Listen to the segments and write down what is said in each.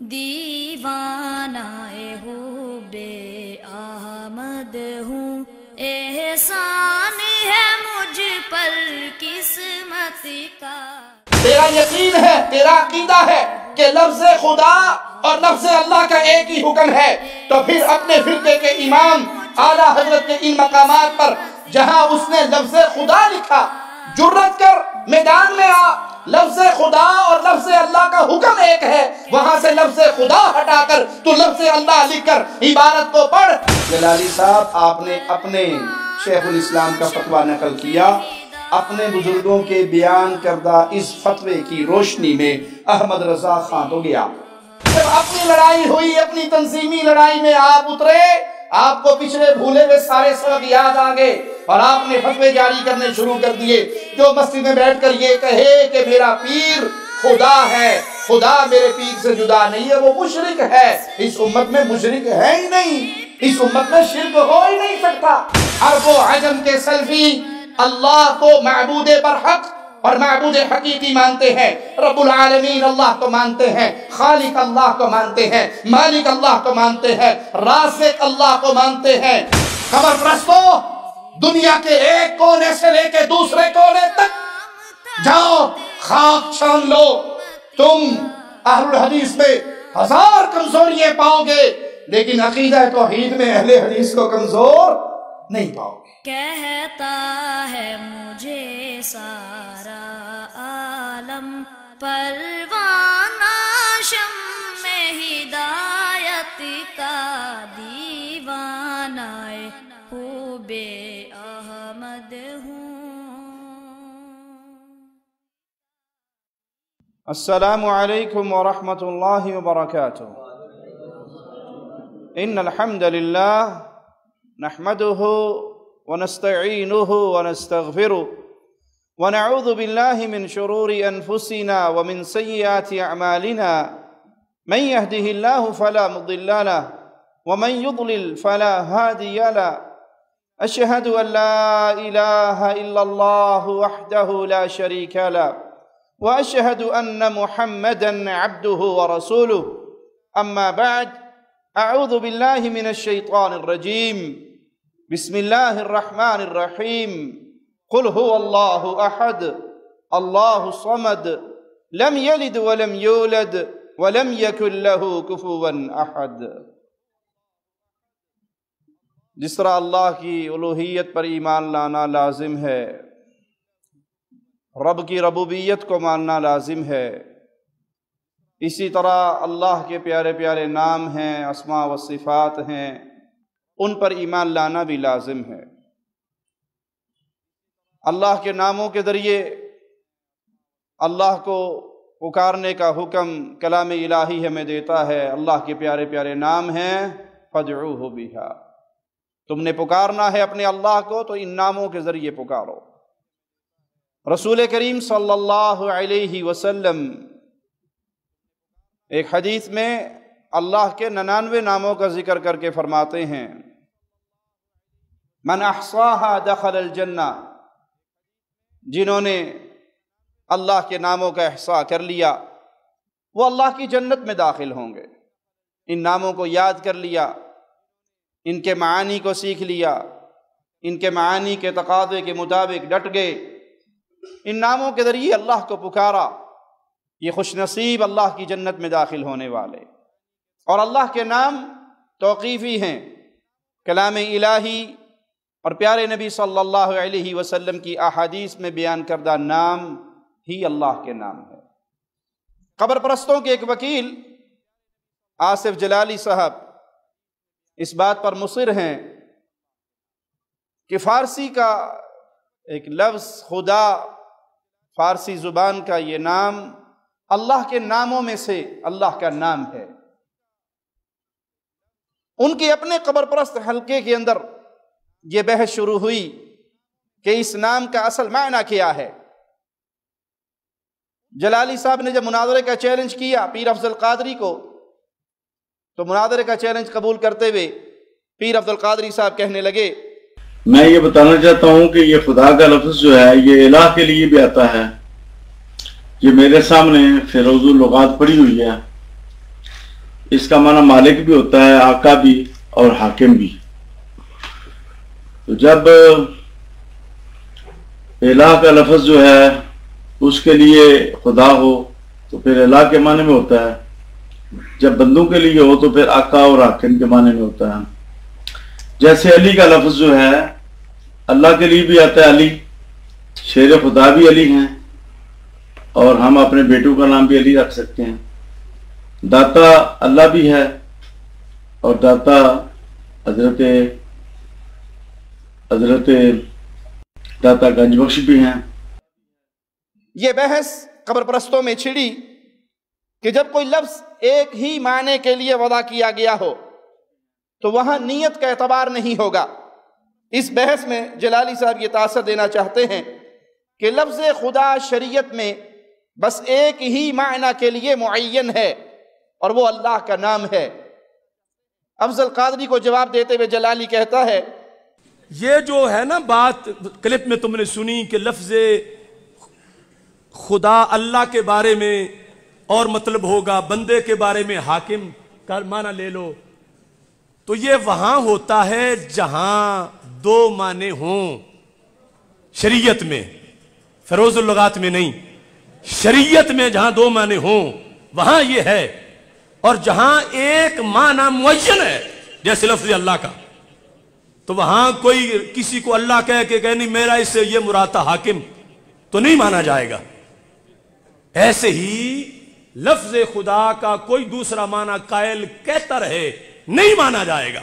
دیوانائے ہو بے احمد ہوں، احسان ہے مجھ پر قسمت کا۔ تیرا یقین ہے، تیرا عقیدہ ہے کہ لفظ خدا اور لفظ اللہ کا ایک ہی حکم ہے، تو پھر اپنے فرقے کے امام اعلیٰ حضرت کے ان مقامات پر جہاں اس نے لفظ خدا لکھا، جرأت کر میدان میں آ، لفظ خدا اور لفظ اللہ کا حکم ایک ہے، وہاں سے لفظ خدا ہٹا کر تو لفظ اللہ لکھ کر عبارت کو پڑھ۔ جلالی صاحب، آپ نے اپنے شیخ الاسلام کا فتویٰ نقل کیا، اپنے بزرگوں کے بیان کردہ اس فتوے کی روشنی میں احمد رضا خان ہو گیا۔ جب اپنی لڑائی ہوئی، اپنی تنظیمی لڑائی میں آپ اترے، آپ کو پچھلے بھولے ہوئے سارے سبق یاد آ گئے اور آپ نے فتوے جاری کرنے شروع کر دیے۔ جو مسجد میں بیٹھ کر یہ کہے کہ میرا پیر خدا ہے، خدا میرے پیر سے جدا نہیں ہے، وہ مشرک ہے۔ اس امت میں مشرک ہے ہی نہیں، اس امت میں شرک ہو ہی نہیں سکتا۔ عرب و عجم کے سلفی اللہ کو معبود برحق اور معبود حقیقی مانتے ہیں، رب العالمین اللہ کو مانتے ہیں، خالق اللہ کو مانتے ہیں، مالک اللہ کو مانتے ہیں، رازق اللہ کو مانتے ہیں۔ قبر پرستو، دنیا کے ایک کونے سے لے کے دوسرے کونے تک جاؤ، خاک چھان لو، تم اہل الحدیث میں ہزار کمزوریاں پاؤ گے، لیکن عقیدہ توحید میں اہل حدیث کو کمزور نہیں پاؤ گے۔ کہتا ہے مجھے سارا عالم، پروانہ شمع ہدایت کا، دیوانہ خوب احمد ہوں۔ السلام علیکم ورحمۃ اللہ وبرکاتہ۔ ان الحمد للہ نحمده ونستعینه ونستغفره ونعوذ بالله من شرور انفسنا ومن سیئات اعمالنا، من يهده الله فلا مضل له ومن يضلل فلا هادي له، اشهد ان لا اله الا الله وحده لا شريك له، واشهد ان محمدا عبده ورسوله، اما بعد، اعوذ بالله من الشيطان الرجيم، بسم الله الرحمن الرحيم، قل هو الله احد الله الصمد لم يلد ولم يولد ولم يكن له كفوا احد۔ جس طرح اللہ کی الوہیت پر ایمان لانا لازم ہے، رب کی ربوبیت کو ماننا لازم ہے، اسی طرح اللہ کے پیارے پیارے نام ہیں، اسماء و صفات ہیں، ان پر ایمان لانا بھی لازم ہے۔ اللہ کے ناموں کے ذریعے اللہ کو پکارنے کا حکم کلام الہی ہمیں دیتا ہے۔ اللہ کے پیارے پیارے نام ہیں، فادعوہ بہا، تم نے پکارنا ہے اپنے اللہ کو تو ان ناموں کے ذریعے پکارو۔ رسول کریم صلی اللہ علیہ وسلم ایک حدیث میں اللہ کے 99 ناموں کا ذکر کر کے فرماتے ہیں، من احصاها دخل الجنہ، جنہوں نے اللہ کے ناموں کا احصاء کر لیا وہ اللہ کی جنت میں داخل ہوں گے۔ ان ناموں کو یاد کر لیا، ان کے معانی کو سیکھ لیا، ان کے معانی کے تقاضے کے مطابق ڈٹ گئے، ان ناموں کے ذریعے اللہ کو پکارا، یہ خوش نصیب اللہ کی جنت میں داخل ہونے والے۔ اور اللہ کے نام توقیفی ہیں، کلام الہی اور پیارے نبی صلی اللہ علیہ وسلم کی احادیث میں بیان کردہ نام ہی اللہ کے نام ہے۔ قبر پرستوں کے ایک وکیل آصف جلالی صاحب اس بات پر مصر ہیں کہ فارسی کا ایک لفظ خدا، فارسی زبان کا یہ نام اللہ کے ناموں میں سے اللہ کا نام ہے۔ ان کے اپنے قبر پرست حلقے کے اندر یہ بحث شروع ہوئی کہ اس نام کا اصل معنی کیا ہے۔ جلالی صاحب نے جب مناظرے کا چیلنج کیا پیر افضل قادری کو، تو مناظرے کا چیلنج قبول کرتے ہوئے پیر افضل قادری صاحب کہنے لگے، میں یہ بتانا چاہتا ہوں کہ یہ خدا کا لفظ جو ہے یہ الہ کے لیے بھی آتا ہے۔ یہ میرے سامنے فیروز اللغات پڑی ہوئی ہے، اس کا معنی مالک بھی ہوتا ہے، آقا بھی اور حاکم بھی۔ تو جب الہ کا لفظ جو ہے اس کے لیے خدا ہو تو پھر الہ کے معنی میں ہوتا ہے، جب بندوں کے لیے ہو تو پھر آقا اور حاکم کے معنی میں ہوتا ہے۔ جیسے علی کا لفظ جو ہے اللہ کے لیے بھی آتا ہے، علی شیر خدا بھی علی ہیں، اور ہم اپنے بیٹوں کا نام بھی علی رکھ سکتے ہیں۔ داتا اللہ بھی ہے، اور داتا حضرت داتا گنج بخش بھی ہیں۔ یہ بحث قبر پرستوں میں چھڑی کہ جب کوئی لفظ ایک ہی معنی کے لیے وضع کیا گیا ہو تو وہاں نیت کا اعتبار نہیں ہوگا۔ اس بحث میں جلالی صاحب یہ تاثر دینا چاہتے ہیں کہ لفظ خدا شریعت میں بس ایک ہی معنی کے لیے معین ہے، اور وہ اللہ کا نام ہے۔ افضل قادری کو جواب دیتے ہوئے جلالی کہتا ہے، یہ جو ہے نا بات کلپ میں تم نے سنی کہ لفظ خدا اللہ کے بارے میں اور مطلب ہوگا، بندے کے بارے میں حاکم کا معنی لے لو، تو یہ وہاں ہوتا ہے جہاں دو معنی ہوں، شریعت میں، فیروز اللغات میں نہیں، شریعت میں جہاں دو معنی ہوں وہاں یہ ہے، اور جہاں ایک معنی معین ہے جیسے لفظ اللہ کا تو وہاں کوئی کسی کو اللہ کہہ کے کہ نہیں میرا اس سے یہ مراد تھا حاکم تو نہیں مانا جائے گا۔ ایسے ہی لفظ خدا کا کوئی دوسرا معنی قائل کہتا رہے نہیں مانا جائے گا۔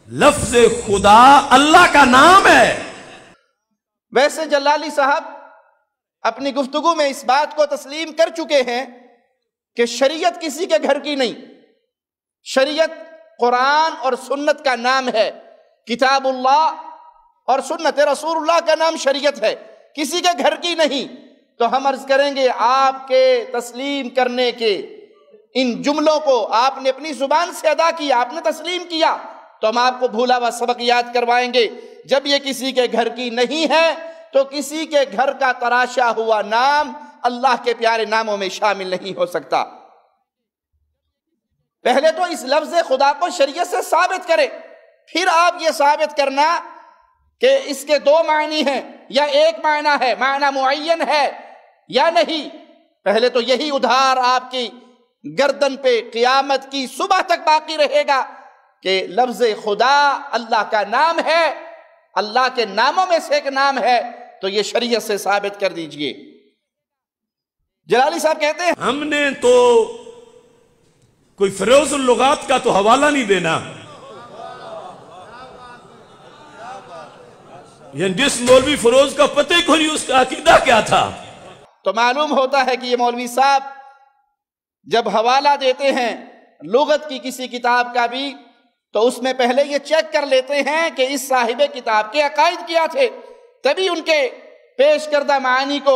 لفظ خدا اللہ کا نام ہے۔ ویسے جلالی صاحب اپنی گفتگو میں اس بات کو تسلیم کر چکے ہیں کہ شریعت کسی کے گھر کی نہیں، شریعت قرآن اور سنت کا نام ہے، کتاب اللہ اور سنت رسول اللہ کا نام شریعت ہے، کسی کے گھر کی نہیں۔ تو ہم عرض کریں گے آپ کے تسلیم کرنے کے ان جملوں کو آپ نے اپنی زبان سے ادا کیا، آپ نے تسلیم کیا، تو ہم آپ کو بھولا ہوا سبق یاد کروائیں گے۔ جب یہ کسی کے گھر کی نہیں ہے تو کسی کے گھر کا تراشا ہوا نام اللہ کے پیارے ناموں میں شامل نہیں ہو سکتا۔ پہلے تو اس لفظ خدا کو شریعت سے ثابت کرے، پھر آپ یہ ثابت کرنا کہ اس کے دو معنی ہیں یا ایک معنی ہے، معنی معین ہے یا نہیں۔ پہلے تو یہی ادھار آپ کی گردن پہ قیامت کی صبح تک باقی رہے گا کہ لفظ خدا اللہ کا نام ہے، اللہ کے ناموں میں سے ایک نام ہے، تو یہ شریعت سے ثابت کر دیجئے۔ جلالی صاحب کہتے ہیں ہم نے تو کوئی فیروز اللغات کا تو حوالہ نہیں دینا، یعنی جس مولوی فیروز کا پتہ ہی کوئی اس کا عقیدہ کیا تھا۔ تو معلوم ہوتا ہے کہ یہ مولوی صاحب جب حوالہ دیتے ہیں لغت کی کسی کتاب کا بھی تو اس میں پہلے یہ چیک کر لیتے ہیں کہ اس صاحب کتاب کے عقائد کیا تھے، تبھی ان کے پیش کردہ معانی کو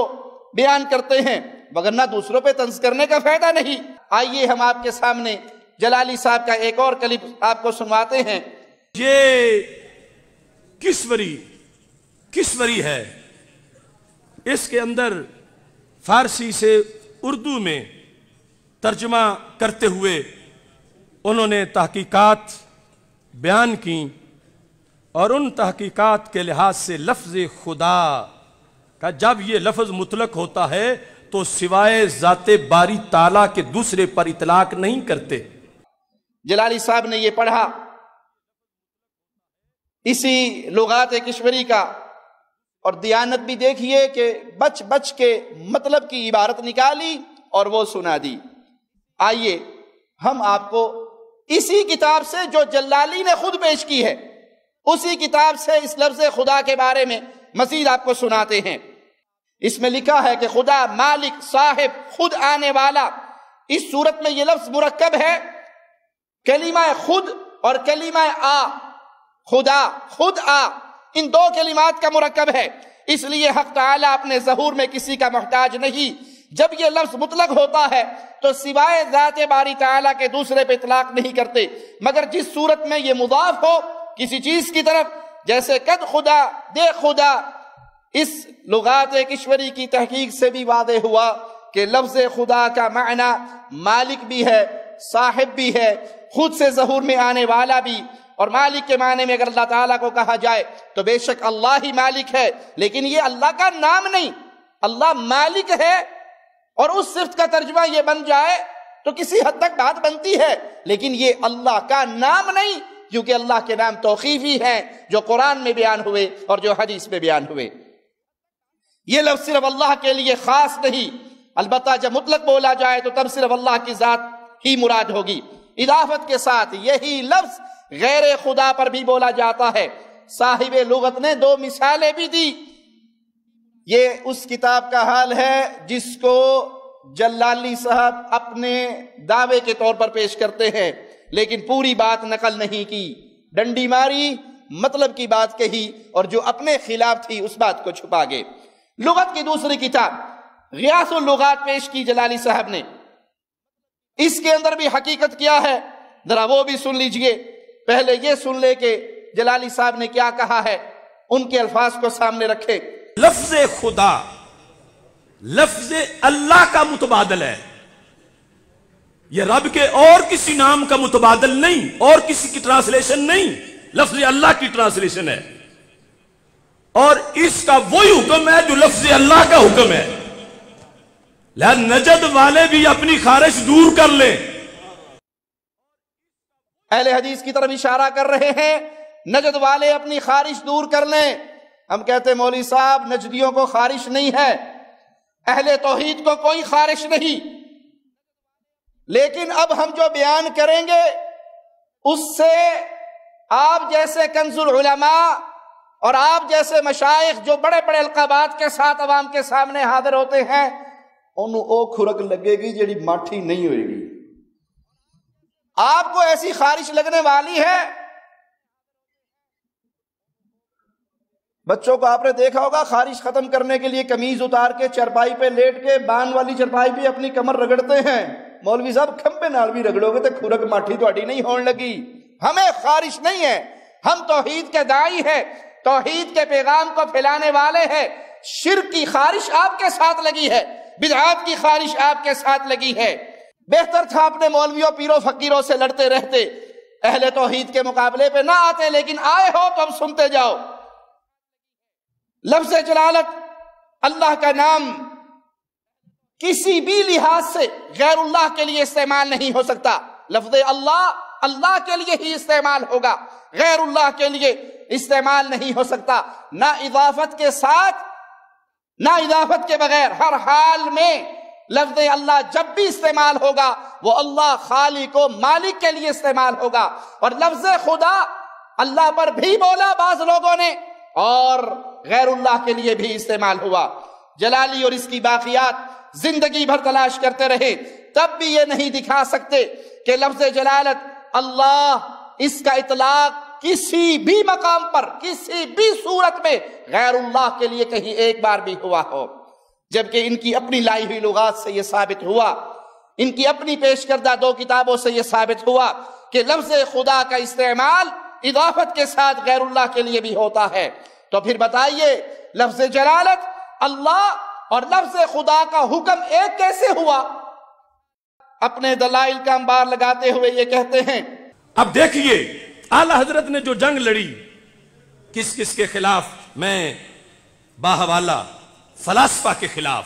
بیان کرتے ہیں، وگرنہ دوسروں پہ طنز کرنے کا فائدہ نہیں۔ آئیے ہم آپ کے سامنے جلالی صاحب کا ایک اور کلپ آپ کو سنواتے ہیں۔ یہ کسوری ہے، اس کے اندر فارسی سے اردو میں ترجمہ کرتے ہوئے انہوں نے تحقیقات بیان کی، اور ان تحقیقات کے لحاظ سے لفظ خدا کا جب یہ لفظ مطلق ہوتا ہے تو سوائے ذات باری تعالیٰ کے دوسرے پر اطلاق نہیں کرتے۔ جلالی صاحب نے یہ پڑھا، اسی لغات کشوری کا، اور دیانت بھی دیکھیے کہ بچ بچ کے مطلب کی عبارت نکالی اور وہ سنا دی۔ آئیے ہم آپ کو اسی کتاب سے جو جلالی نے خود پیش کی ہے اسی کتاب سے اس لفظ خدا کے بارے میں مزید آپ کو سناتے ہیں۔ اس میں لکھا ہے کہ خدا مالک، صاحب، خود آنے والا۔ اس صورت میں یہ لفظ مرکب ہے، کلمہ خود اور کلمہ آ، خدا، خود آ، ان دو کلمات کا مرکب ہے، اس لیے حق تعالیٰ اپنے ظہور میں کسی کا محتاج نہیں۔ جب یہ لفظ مطلق ہوتا ہے تو سوائے ذات باری تعالیٰ کے دوسرے پہ اطلاق نہیں کرتے، مگر جس صورت میں یہ مضاف ہو کسی چیز کی طرف، جیسے قد خدا، دے خدا، اس لغات کشوری کی تحقیق سے بھی واضح ہوا کہ لفظ خدا کا معنی مالک بھی ہے صاحب بھی ہے، خود سے ظہور میں آنے والا بھی، اور مالک کے معنی میں اگر اللہ تعالیٰ کو کہا جائے تو بے شک اللہ ہی مالک ہے، لیکن یہ اللہ کا نام نہیں، اللہ مالک ہے، اور اس صفت کا ترجمہ یہ بن جائے تو کسی حد تک بات بنتی ہے، لیکن یہ اللہ کا نام نہیں، کیونکہ اللہ کے نام توقیفی ہیں جو قرآن میں بیان ہوئے اور جو حدیث میں بیان ہوئے۔ یہ لفظ صرف اللہ کے لیے خاص نہیں، البتہ جب مطلق بولا جائے تو تب صرف اللہ کی ذات ہی مراد ہوگی۔ اضافت کے ساتھ یہی لفظ غیر خدا پر بھی بولا جاتا ہے۔ صاحب لغت نے 2 مثالیں بھی دی۔ یہ اس کتاب کا حال ہے جس کو جلالی صاحب اپنے دعوے کے طور پر پیش کرتے ہیں، لیکن پوری بات نقل نہیں کی، ڈنڈی ماری، مطلب کی بات کہی، اور جو اپنے خلاف تھی اس بات کو چھپا گئے۔ لغت کی دوسری کتاب غیاث اللغات پیش کی جلالی صاحب نے، اس کے اندر بھی حقیقت کیا ہے ذرا وہ بھی سن لیجئے۔ پہلے یہ سن لے کہ جلالی صاحب نے کیا کہا ہے، ان کے الفاظ کو سامنے رکھے۔ لفظ خدا لفظ اللہ کا متبادل ہے، یہ رب کے اور کسی نام کا متبادل نہیں، اور کسی کی ٹرانسلیشن نہیں، لفظ اللہ کی ٹرانسلیشن ہے، اور اس کا وہی حکم ہے جو لفظ اللہ کا حکم ہے۔ لہذا نجد والے بھی اپنی خارش دور کر لیں۔ اہل حدیث کی طرف اشارہ کر رہے ہیں، نجد والے اپنی خارش دور کر لیں۔ ہم کہتے ہیں مولوی صاحب نجدیوں کو خارش نہیں ہے، اہل توحید کو کوئی خارش نہیں، لیکن اب ہم جو بیان کریں گے اس سے آپ جیسے کنز العلماء اور آپ جیسے مشائخ جو بڑے بڑے القابات کے ساتھ عوام کے سامنے حاضر ہوتے ہیں، انہوں او کھرک لگے گی جیڑی ماٹھی نہیں ہوئے گی۔ آپ کو ایسی خارش لگنے والی ہے۔ بچوں کو آپ نے دیکھا ہوگا خارش ختم کرنے کے لیے قمیض اتار کے چرپائی پہ لیٹ کے بان والی چرپائی پہ اپنی کمر رگڑتے ہیں۔ مولوی صاحب کھمبے نال بھی رگڑو گے تو کھرک ماٹھی تہاڈی نہیں ہون لگی۔ ہمیں خارش نہیں ہے، ہم توحید کے داعی ہیں، توحید کے پیغام کو پھیلانے والے ہیں۔ شرک کی خارش آپ کے ساتھ لگی ہے، بدعات کی خارش آپ کے ساتھ لگی ہے۔ بہتر تھا اپنے مولویوں پیروں فقیروں سے لڑتے رہتے، اہل توحید کے مقابلے پہ نہ آتے، لیکن آئے ہو تو اب سنتے جاؤ۔ لفظ جلالت اللہ کا نام کسی بھی لحاظ سے غیر اللہ کے لیے استعمال نہیں ہو سکتا۔ لفظ اللہ اللہ کے لیے ہی استعمال ہوگا، غیر اللہ کے لیے استعمال نہیں ہو سکتا، نہ اضافت کے ساتھ نہ اضافت کے بغیر۔ ہر حال میں لفظ اللہ جب بھی استعمال ہوگا وہ اللہ خالق و مالک کے لیے استعمال ہوگا۔ اور لفظ خدا اللہ پر بھی بولا بعض لوگوں نے اور غیر اللہ کے لیے بھی استعمال ہوا۔ جلالی اور اس کی باقیات زندگی بھر تلاش کرتے رہے، تب بھی یہ نہیں دکھا سکتے کہ لفظ جلالت اللہ، اس کا اطلاق کسی بھی مقام پر کسی بھی صورت میں غیر اللہ کے لیے کہیں ایک بار بھی ہوا ہو، جبکہ ان کی اپنی لائی ہوئی لغات سے یہ ثابت ہوا، ان کی اپنی پیش کردہ 2 کتابوں سے یہ ثابت ہوا کہ لفظ خدا کا استعمال اضافت کے ساتھ غیر اللہ کے لیے بھی ہوتا ہے۔ تو پھر بتائیے لفظ جلالت اللہ اور لفظ خدا کا حکم ایک کیسے ہوا؟ اپنے دلائل کا انبار لگاتے ہوئے یہ کہتے ہیں۔ اب دیکھیے اعلی حضرت نے جو جنگ لڑی کس کس کے خلاف، میں باحوالہ فلاسفہ کے خلاف،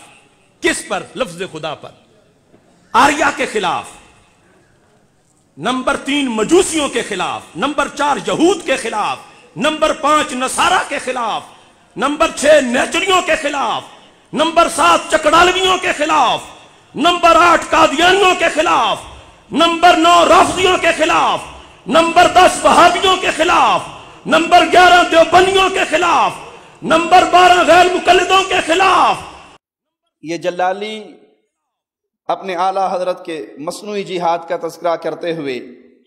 کس پر؟ لفظ خدا پر۔ آریہ کے خلاف، نمبر 3 مجوسیوں کے خلاف، نمبر 4 یہود کے خلاف، نمبر 5 نصارہ کے خلاف، نمبر 6 نیچریوں کے خلاف، نمبر 7 چکڑالویوں کے خلاف، نمبر 8 قادیانیوں کے خلاف، نمبر 9 رافضیوں کے خلاف، نمبر 10 وہابیوں کے خلاف، نمبر 11 دیوبندیوں کے خلاف، نمبر 12 غیر مقلدوں کے خلاف۔ یہ جلالی اپنے اعلیٰ حضرت کے مصنوعی جہاد کا تذکرہ کرتے ہوئے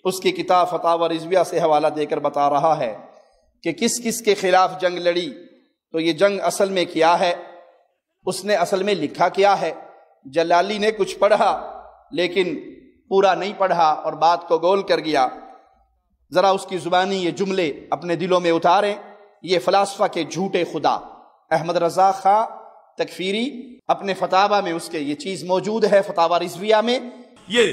اس کی کتاب فتاوی رضویہ سے حوالہ دے کر بتا رہا ہے کہ کس کس کے خلاف جنگ لڑی۔ تو یہ جنگ اصل میں کیا ہے، اس نے اصل میں لکھا کیا ہے؟ جلالی نے کچھ پڑھا لیکن پورا نہیں پڑھا اور بات کو گول کر گیا۔ ذرا اس کی زبانی یہ جملے اپنے دلوں میں اتاریں۔ یہ فلاسفہ کے جھوٹے خدا احمد رضا خان تکفیری اپنے فتاوی میں اس کے یہ چیز موجود ہے، فتاوی رضویہ میں۔ یہ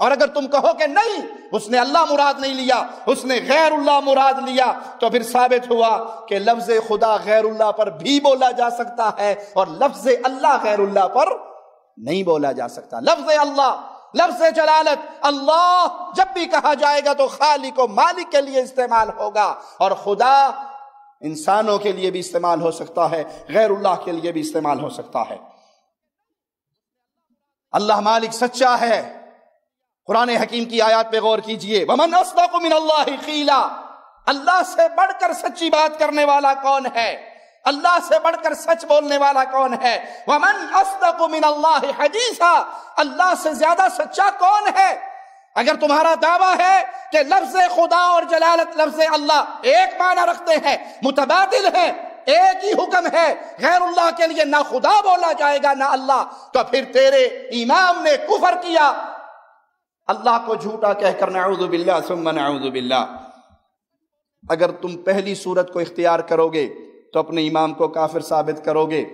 اور اگر تم کہو کہ نہیں اس نے اللہ مراد نہیں لیا، اس نے غیر اللہ مراد لیا، تو پھر ثابت ہوا کہ لفظ خدا غیر اللہ پر بھی بولا جا سکتا ہے اور لفظ اللہ غیر اللہ پر نہیں بولا جا سکتا۔ لفظ اللہ، لفظ جلالت اللہ جب بھی کہا جائے گا تو خالق و مالک کے لیے استعمال ہوگا، اور خدا انسانوں کے لیے بھی استعمال ہو سکتا ہے، غیر اللہ کے لیے بھی استعمال ہو سکتا ہے۔ اللہ مالک سچا ہے۔ قرآن حکیم کی آیات پہ غور کیجئے، وَمَنْ أَصْدَقُ مِنَ اللَّهِ قِيلًا، اللہ سے بڑھ کر سچی بات کرنے والا کون ہے؟ اللہ سے بڑھ کر سچ بولنے والا کون ہے؟ وَمَنْ أَصْدَقُ مِنَ اللَّهِ حَدِيثًا، اللہ سے زیادہ سچا کون ہے؟ اگر تمہارا دعویٰ ہے کہ لفظ خدا اور جلالت لفظ اللہ ایک معنی رکھتے ہیں، متبادل ہیں، ایک ہی حکم ہے، غیر اللہ کے لیے نہ خدا بولا جائے گا نہ اللہ، تو پھر تیرے امام نے کفر کیا، اللہ کو جھوٹا کہہ کر نعوذ باللہ ثم نعوذ باللہ۔ اگر تم پہلی صورت کو اختیار کرو گے تو اپنے امام کو کافر ثابت کرو گے،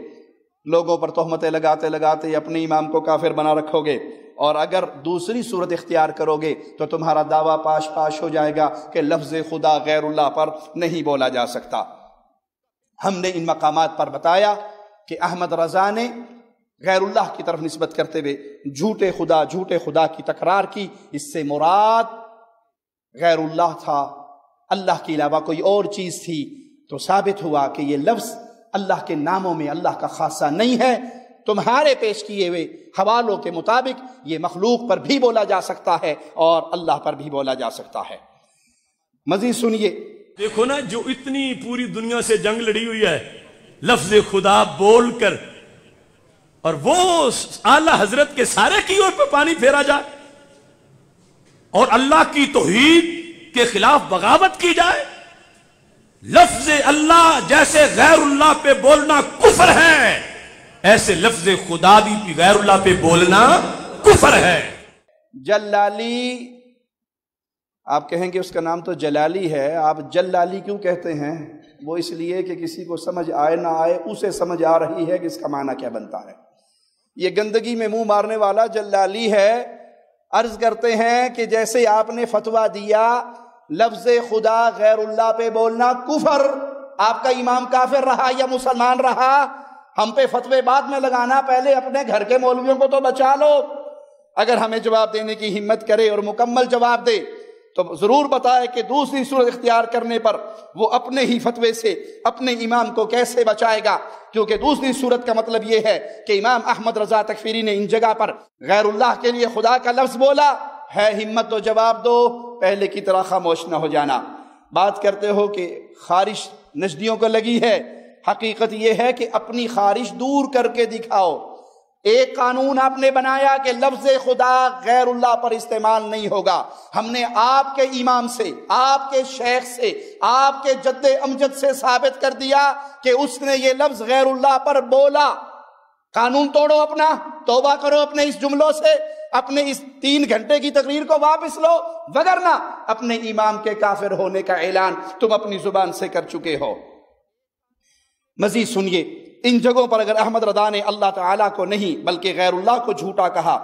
لوگوں پر تہمتیں لگاتے لگاتے اپنے امام کو کافر بنا رکھو گے، اور اگر دوسری صورت اختیار کرو گے تو تمہارا دعویٰ پاش ہو جائے گا کہ لفظ خدا غیر اللہ پر نہیں بولا جا سکتا۔ ہم نے ان مقامات پر بتایا کہ احمد رضا نے غیر اللہ کی طرف نسبت کرتے ہوئے جھوٹے خدا کی تکرار کی، اس سے مراد غیر اللہ تھا، اللہ کے علاوہ کوئی اور چیز تھی، تو ثابت ہوا کہ یہ لفظ اللہ کے ناموں میں اللہ کا خاصہ نہیں ہے۔ تمہارے پیش کیے ہوئے حوالوں کے مطابق یہ مخلوق پر بھی بولا جا سکتا ہے اور اللہ پر بھی بولا جا سکتا ہے۔ مزید سنیے، دیکھو نا، جو اتنی پوری دنیا سے جنگ لڑی ہوئی ہے لفظ خدا بول کر، اور وہ اعلیٰ حضرت کے سارے کیوں پہ پانی پھیرا جائے اور اللہ کی توحید کے خلاف بغاوت کی جائے۔ لفظ اللہ جیسے غیر اللہ پہ بولنا کفر ہے، ایسے لفظ خدا بھی غیر اللہ پہ بولنا کفر ہے۔ جلالی، آپ کہیں گے اس کا نام تو جلالی ہے، آپ جلالی کیوں کہتے ہیں؟ وہ اس لیے کہ کسی کو سمجھ آئے نہ آئے اسے سمجھ آ رہی ہے کہ اس کا معنی کیا بنتا ہے۔ یہ گندگی میں منہ مارنے والا جلالی ہے۔ عرض کرتے ہیں کہ جیسے آپ نے فتویٰ دیا لفظ خدا غیر اللہ پہ بولنا کفر، آپ کا امام کافر رہا یا مسلمان رہا، ہم پہ فتوے بعد میں لگانا، پہلے اپنے گھر کے مولویوں کو تو بچا لو۔ اگر ہمیں جواب دینے کی ہمت کرے اور مکمل جواب دے تو ضرور بتائے کہ دوسری صورت اختیار کرنے پر وہ اپنے ہی فتوے سے اپنے امام کو کیسے بچائے گا، کیونکہ دوسری صورت کا مطلب یہ ہے کہ امام احمد رضا تکفیری نے ان جگہ پر غیر اللہ کے لیے خدا کا لفظ بولا ہے، ہمت تو جواب دو، پہلے کی طرح خاموش نہ ہو جانا۔ بات کرتے ہو کہ خارش نجدیوں کو لگی ہے، حقیقت یہ ہے کہ اپنی خارش دور کر کے دکھاؤ۔ ایک قانون آپ نے بنایا کہ لفظ خدا غیر اللہ پر استعمال نہیں ہوگا، ہم نے آپ کے امام سے، آپ کے شیخ سے، آپ کے جد امجد سے ثابت کر دیا کہ اس نے یہ لفظ غیر اللہ پر بولا۔ قانون توڑو اپنا، توبہ کرو اپنے اس جملوں سے، اپنے اس 3 گھنٹے کی تقریر کو واپس لو، وگرنہ اپنے امام کے کافر ہونے کا اعلان تم اپنی زبان سے کر چکے ہو۔ مزید سنیے، ان جگہوں پر اگر احمد رضا نے اللہ تعالیٰ کو نہیں بلکہ غیر اللہ کو جھوٹا کہا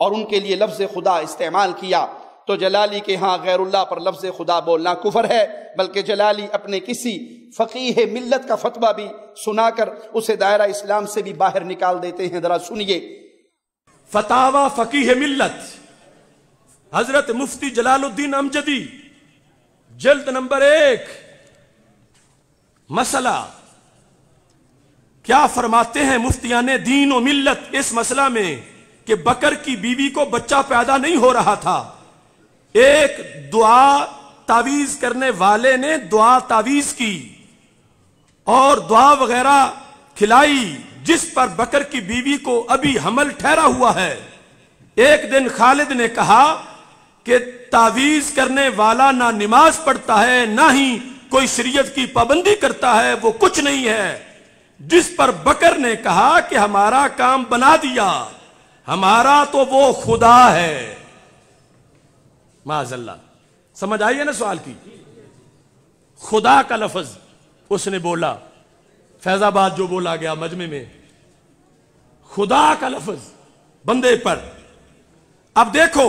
اور ان کے لیے لفظ خدا استعمال کیا تو جلالی کے ہاں غیر اللہ پر لفظ خدا بولنا کفر ہے، بلکہ جلالی اپنے کسی فقیہ ملت کا فتویٰ بھی سنا کر اسے دائرہ اسلام سے بھی باہر نکال دیتے ہیں۔ ذرا سنیے، فتاوی فقیہ ملت حضرت مفتی جلال الدین امجدی، جلد نمبر 1، مسئلہ کیا فرماتے ہیں مفتیان دین و ملت اس مسئلہ میں کہ بکر کی بیوی کو بچہ پیدا نہیں ہو رہا تھا، ایک دعا تعویذ کرنے والے نے دعا تعویذ کی اور دعا وغیرہ کھلائی، جس پر بکر کی بیوی کو ابھی حمل ٹھہرا ہوا ہے۔ ایک دن خالد نے کہا کہ تعویذ کرنے والا نہ نماز پڑھتا ہے نہ ہی کوئی شریعت کی پابندی کرتا ہے، وہ کچھ نہیں ہے، جس پر بکر نے کہا کہ ہمارا کام بنا دیا، ہمارا تو وہ خدا ہے۔ معاذ اللہ، سمجھ آئیے نا سوال کی؟ خدا کا لفظ اس نے بولا، فیض آباد جو بولا گیا مجمع میں، خدا کا لفظ بندے پر۔ اب دیکھو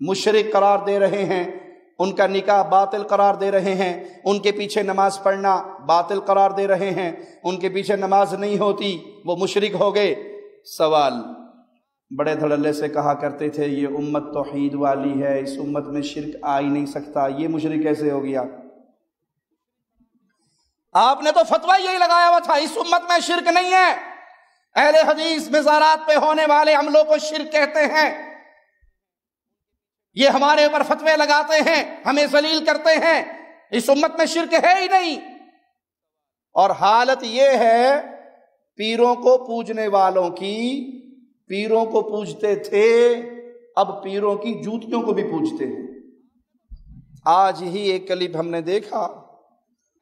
مشرک قرار دے رہے ہیں، ان کا نکاح باطل قرار دے رہے ہیں، ان کے پیچھے نماز پڑھنا باطل قرار دے رہے ہیں، ان کے پیچھے نماز نہیں ہوتی، وہ مشرک ہو گئے۔ سوال بڑے دھڑلے سے کہا کرتے تھے یہ امت توحید والی ہے، اس امت میں شرک آ ہی نہیں سکتا، یہ مشرک کیسے ہو گیا؟ آپ نے تو فتویٰ یہی لگایا ہوا تھا اس امت میں شرک نہیں ہے۔ اہل حدیث مزارات پہ ہونے والے عملوں کو شرک کہتے ہیں، یہ ہمارے اوپر فتوے لگاتے ہیں، ہمیں ذلیل کرتے ہیں، اس امت میں شرک ہے ہی نہیں۔ اور حالت یہ ہے پیروں کو پوجنے والوں کی، پیروں کو پوجتے تھے، اب پیروں کی جوتیوں کو بھی پوجتے ہیں۔ آج ہی ایک کلپ ہم نے دیکھا،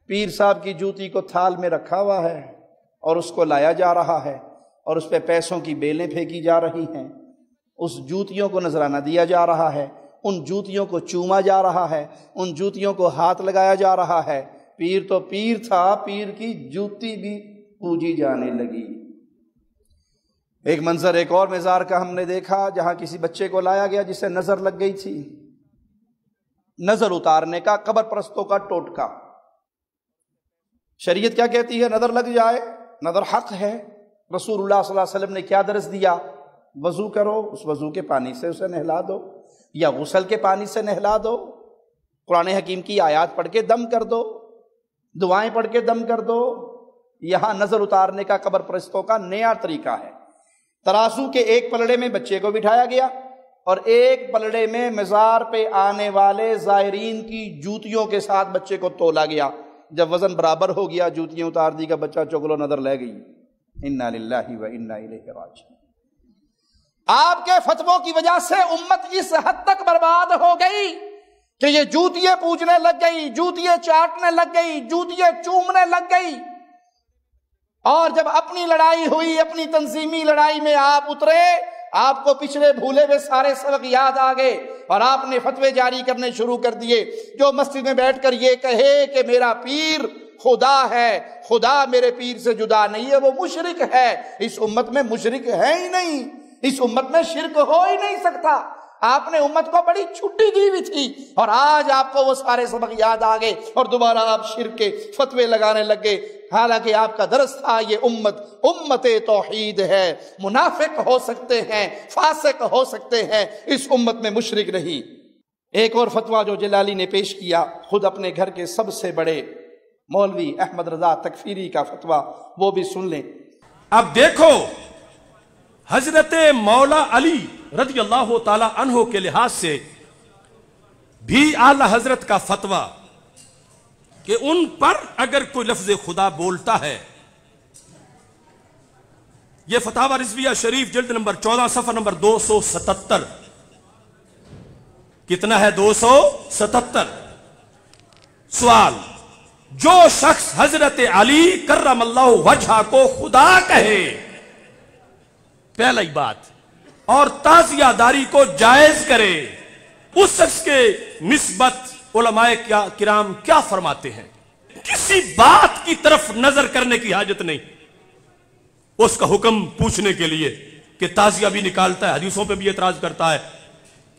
پیر صاحب کی جوتی کو تھال میں رکھا ہوا ہے اور اس کو لایا جا رہا ہے اور اس پہ پیسوں کی بیلیں پھینکی جا رہی ہیں، اس جوتیوں کو نذرانہ دیا جا رہا ہے، ان جوتیوں کو چوما جا رہا ہے، ان جوتیوں کو ہاتھ لگایا جا رہا ہے۔ پیر تو پیر تھا، پیر کی جوتی بھی پوجی جانے لگی۔ ایک منظر ایک اور مزار کا ہم نے دیکھا جہاں کسی بچے کو لایا گیا جسے نظر لگ گئی تھی، نظر اتارنے کا قبر پرستوں کا ٹوٹکا۔ شریعت کیا کہتی ہے؟ نظر لگ جائے، نظر حق ہے۔ رسول اللہ صلی اللہ علیہ وسلم نے کیا درس دیا؟ وضو کرو، اس وضو کے پانی سے اسے نہلا دو، یا غسل کے پانی سے نہلا دو، قرآن حکیم کی آیات پڑھ کے دم کر دو، دعائیں پڑھ کے دم کر دو۔ یہاں نظر اتارنے کا قبر پرستوں کا نیا طریقہ ہے۔ ترازو کے ایک پلڑے میں بچے کو بٹھایا گیا اور ایک پلڑے میں مزار پہ آنے والے زائرین کی جوتیوں کے ساتھ بچے کو تولا گیا۔ جب وزن برابر ہو گیا، جوتیاں اتار دی کا بچہ چگلو نظر لے گئی۔ انا للہ و انا الیہ راجعون۔ آپ کے فتووں کی وجہ سے امت اس حد تک برباد ہو گئی کہ یہ جوتیاں پوجنے لگ گئی، جوتیاں چاٹنے لگ گئی، جوتیاں چومنے لگ گئی۔ اور جب اپنی لڑائی ہوئی، اپنی تنظیمی لڑائی میں آپ اترے، آپ کو پچھلے بھولے ہوئے سارے سبق یاد آ گئے اور آپ نے فتوے جاری کرنے شروع کر دیے۔ جو مسجد میں بیٹھ کر یہ کہے کہ میرا پیر خدا ہے، خدا میرے پیر سے جدا نہیں ہے، وہ مشرک ہے۔ اس امت میں مشرک ہے ہی نہیں، اس امت میں شرک ہو ہی نہیں سکتا۔ آپ نے امت کو بڑی چھٹی دی ہوئی تھی اور آج آپ کو وہ سارے سبق یاد آ گئے اور دوبارہ آپ شرک کے فتوے لگانے لگ گئے، حالانکہ آپ کا درس تھا یہ امت توحید ہے۔ منافق ہو سکتے ہیں، فاسق ہو سکتے ہیں، اس امت میں مشرک نہیں۔ ایک اور فتویٰ جو جلالی نے پیش کیا، خود اپنے گھر کے سب سے بڑے مولوی احمد رضا تکفیری کا فتویٰ، وہ بھی سن لیں۔ اب دیکھو حضرت مولا علی رضی اللہ تعالی عنہ کے لحاظ سے بھی اعلی حضرت کا فتویٰ کہ ان پر اگر کوئی لفظ خدا بولتا ہے، یہ فتاوی رضویہ شریف جلد نمبر 14 صفحہ نمبر 277۔ کتنا ہے؟ 277۔ سوال: جو شخص حضرت علی کرم اللہ وجہہ کو خدا کہے، پہلی بات، اور تعزیہ داری کو جائز کرے، اس شخص کے نسبت علماء کرام کیا فرماتے ہیں؟ کسی بات کی طرف نظر کرنے کی حاجت نہیں، اس کا حکم پوچھنے کے لیے کہ تعزیہ بھی نکالتا ہے، حدیثوں پہ بھی اعتراض کرتا ہے،